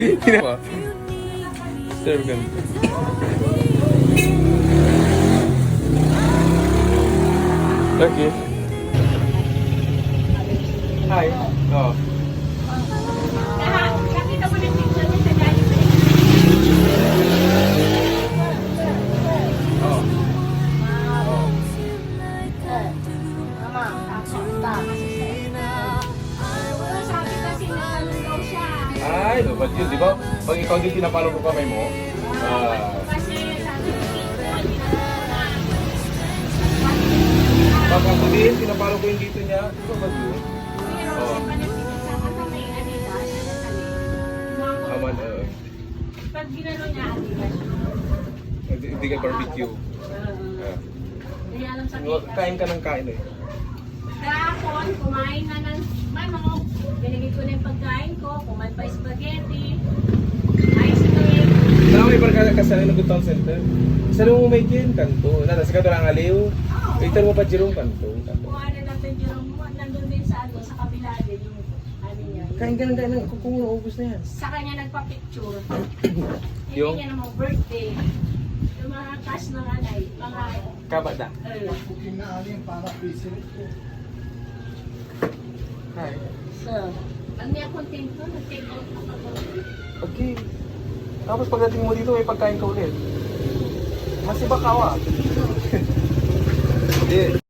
Ginawa. Serve ganito. Okay. Hi. Oh. Nakita mo ng picture mo sa galing. Oh. Mama, sabi kasi na ano daw siya. Ay, dapat yun, di ba? Pag ikaw din pinapalo ko kamay mo, Kasi sabi ko dito, pag ako din, pinapalo ko yung dito niya, di ba ba yun? Aman, pag ginano niya, Adidas. hindi ka barbecue. Hindi alam sa Kain ka ng kain eh. Kahapon, kumain na ng manok. Binigay ko na yung pagkain ko. Kumain pa spaghetti. Ice cream. May barkada ka sa Town Center. Sa mo may kin, kanto. Nasa ka lang aliw. Itan mo pa Jerome, kanto. Kuha na natin yung nandun din sa ano, sa kabila din yung ano niya. Kain ka ng kain ng kung naubos na yan. Sa kanya nagpa-picture. Yung? Hindi niya namang birthday. Yung mga cash ng anay. Mga... Kabada. Hi. So, ang niya content ko, nag-take out ako. Okay. Tapos pagdating mo dito, may pagkain ka ulit. Masibak ka wa. Hindi.